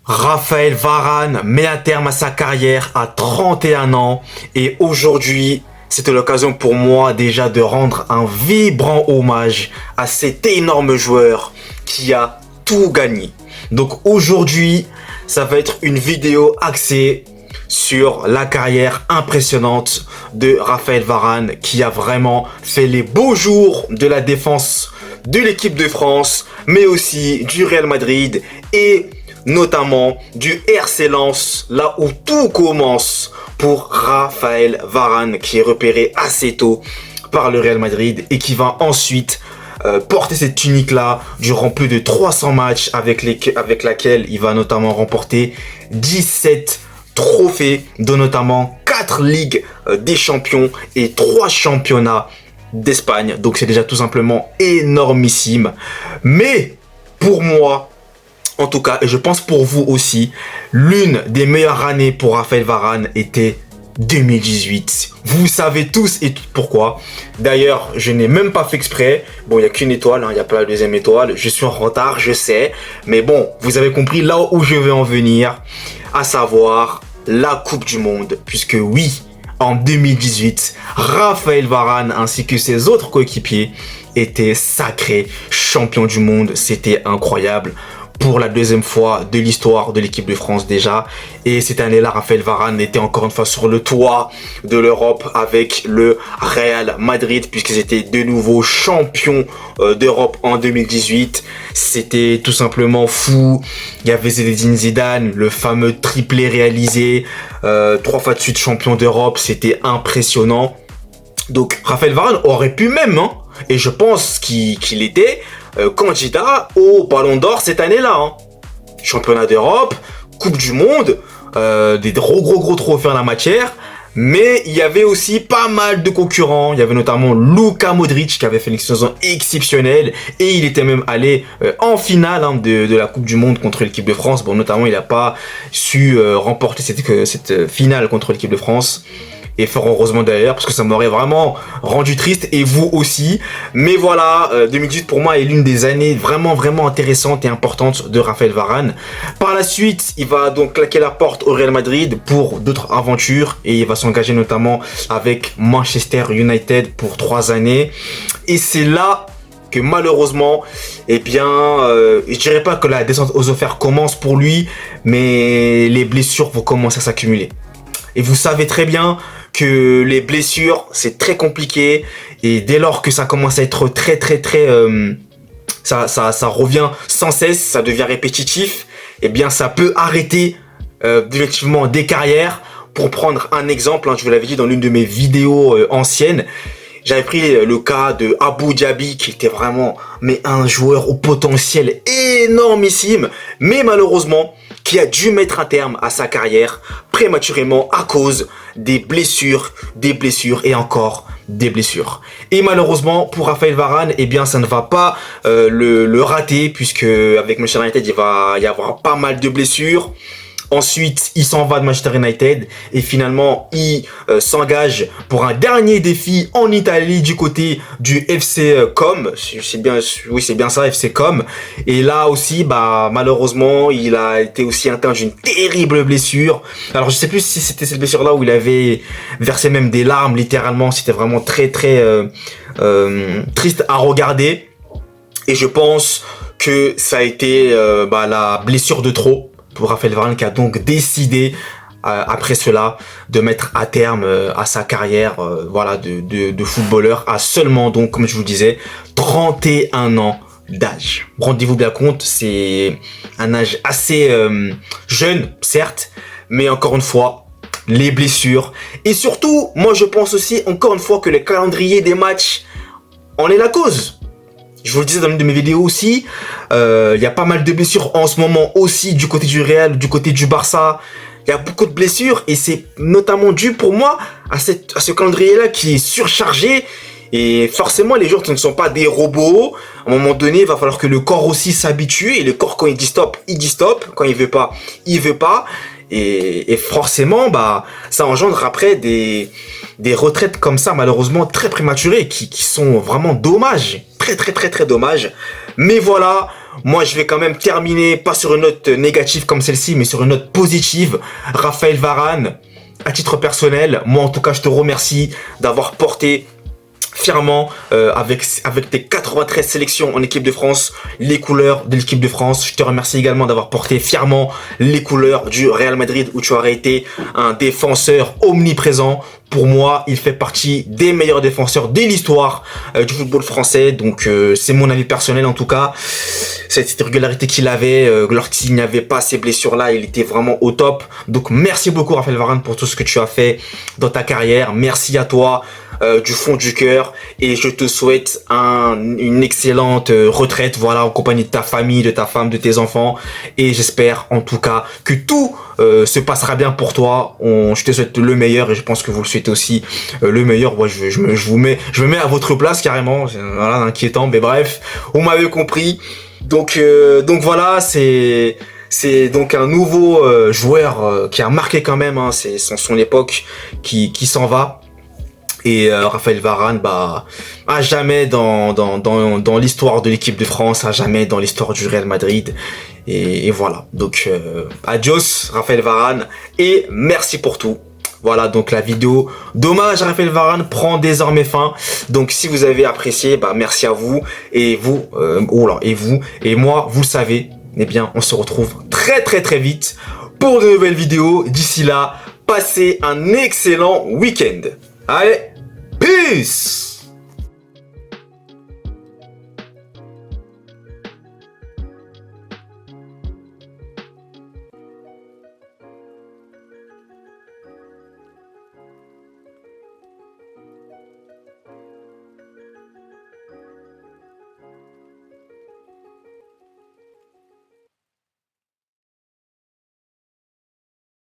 Raphaël Varane met un terme à sa carrière à 31 ans et aujourd'hui, c'était l'occasion pour moi déjà de rendre un vibrant hommage à cet énorme joueur qui a tout gagné. Donc aujourd'hui, ça va être une vidéo axée sur la carrière impressionnante de Raphaël Varane qui a vraiment fait les beaux jours de la défense de l'équipe de France, mais aussi du Real Madrid et notamment du RC Lens, là où tout commence pour Raphaël Varane qui est repéré assez tôt par le Real Madrid et qui va ensuite porter cette tunique-là durant plus de 300 matchs avec laquelle il va notamment remporter 17 trophées, dont notamment 4 Ligues des Champions et 3 championnats d'Espagne. Donc c'est déjà tout simplement énormissime. Mais pour moi, en tout cas, et je pense pour vous aussi, l'une des meilleures années pour Raphaël Varane était 2018. Vous savez tous et toutes pourquoi. D'ailleurs, je n'ai même pas fait exprès. Bon, il n'y a qu'une étoile, il n'y a pas la deuxième étoile. Je suis en retard, je sais. Mais bon, vous avez compris là où je vais en venir. À savoir la Coupe du Monde. Puisque oui, en 2018, Raphaël Varane ainsi que ses autres coéquipiers étaient sacrés champions du monde. C'était incroyable. Pour la deuxième fois de l'histoire de l'équipe de France déjà. Et cette année-là, Raphaël Varane était encore une fois sur le toit de l'Europe avec le Real Madrid, puisqu'ils étaient de nouveau champions d'Europe en 2018. C'était tout simplement fou. Il y avait Zinedine Zidane, le fameux triplé réalisé, 3 fois de suite champion d'Europe. C'était impressionnant. Donc Raphaël Varane aurait pu même, hein, et je pense qu'il était candidat au Ballon d'Or cette année-là. Championnat d'Europe, Coupe du Monde, des gros trophées en la matière. Mais il y avait aussi pas mal de concurrents. Il y avait notamment Luka Modric qui avait fait une saison exceptionnelle. Et il était même allé en finale de la Coupe du Monde contre l'équipe de France. Bon, notamment, il n'a pas su remporter cette finale contre l'équipe de France. Et fort heureusement d'ailleurs, parce que ça m'aurait vraiment rendu triste, et vous aussi. Mais voilà, 2018 pour moi est l'une des années vraiment intéressantes et importantes de Raphaël Varane. Par la suite, il va donc claquer la porte au Real Madrid pour d'autres aventures, et il va s'engager notamment avec Manchester United pour 3 années. Et c'est là que malheureusement, eh bien, je dirais pas que la descente aux enfers commence pour lui, mais les blessures vont commencer à s'accumuler. Et vous savez très bien que les blessures, c'est très compliqué. Et dès lors que ça commence à être ça revient sans cesse, ça devient répétitif, eh bien, ça peut arrêter définitivement des carrières. Pour prendre un exemple, je vous l'avais dit dans l'une de mes vidéos anciennes, j'avais pris le cas de Abou Diaby qui était vraiment un joueur au potentiel énormissime, mais malheureusement qui a dû mettre un terme à sa carrière prématurément à cause des blessures et encore des blessures. Et malheureusement pour Raphaël Varane, eh bien ça ne va pas le rater, puisque avec Manchester United il va y avoir pas mal de blessures. Ensuite, il s'en va de Manchester United et finalement, il s'engage pour un dernier défi en Italie du côté du FC Com. C'est bien ça, FC Com. Et là aussi, malheureusement, il a été aussi atteint d'une terrible blessure. Alors, je sais plus si c'était cette blessure-là où il avait versé même des larmes, littéralement. C'était vraiment très triste à regarder. Et je pense que ça a été la blessure de trop pour Raphaël Varane, qui a donc décidé après cela de mettre à terme à sa carrière de footballeur à seulement, donc comme je vous disais, 31 ans d'âge. Rendez-vous bien compte, c'est un âge assez jeune, certes, mais encore une fois, les blessures. Et surtout, moi je pense aussi, encore une fois, que le calendrier des matchs en est la cause. Je vous le disais dans une de mes vidéos aussi, il y a pas mal de blessures en ce moment aussi du côté du Real, du côté du Barça. Il y a beaucoup de blessures et c'est notamment dû pour moi à ce calendrier-là qui est surchargé. Et forcément, les joueurs ne sont pas des robots. À un moment donné, il va falloir que le corps aussi s'habitue. Et le corps, quand il dit stop, il dit stop. Quand il veut pas, il veut pas. Et forcément, ça engendre après des retraites comme ça, malheureusement très prématurées, qui sont vraiment dommages. Très dommages. Mais voilà, Moi, je vais quand même terminer, pas sur une note négative comme celle-ci, mais sur une note positive. Raphaël Varane, à titre personnel, moi en tout cas, je te remercie d'avoir porté fièrement avec tes 93 sélections en équipe de France, les couleurs de l'équipe de France. Je te remercie également d'avoir porté fièrement les couleurs du Real Madrid où tu aurais été un défenseur omniprésent. Pour moi, il fait partie des meilleurs défenseurs de l'histoire du football français. Donc c'est mon avis personnel en tout cas. Cette régularité qu'il avait, lorsqu'il n'y avait pas ces blessures-là, il était vraiment au top. Donc merci beaucoup Raphaël Varane pour tout ce que tu as fait dans ta carrière. Merci à toi. Du fond du cœur, et je te souhaite une excellente retraite, voilà, en compagnie de ta famille, de ta femme, de tes enfants, et j'espère en tout cas que tout se passera bien pour toi. Je te souhaite le meilleur, et je pense que vous le souhaitez aussi le meilleur. Ouais, je me mets à votre place carrément, voilà, inquiétant, mais bref, vous m'avez compris. Donc voilà, c'est donc un nouveau joueur qui a marqué quand même, hein, c'est son époque qui s'en va. Et Raphaël Varane, bah, à jamais dans l'histoire de l'équipe de France, à jamais dans l'histoire du Real Madrid. Et voilà. Donc, adios Raphaël Varane, et merci pour tout. Voilà, donc la vidéo d'hommage à Raphaël Varane prend désormais fin. Donc si vous avez apprécié, bah merci à vous. Et vous, et moi, vous le savez, eh bien, on se retrouve très très vite pour de nouvelles vidéos. D'ici là, passez un excellent week-end. Allez, peace!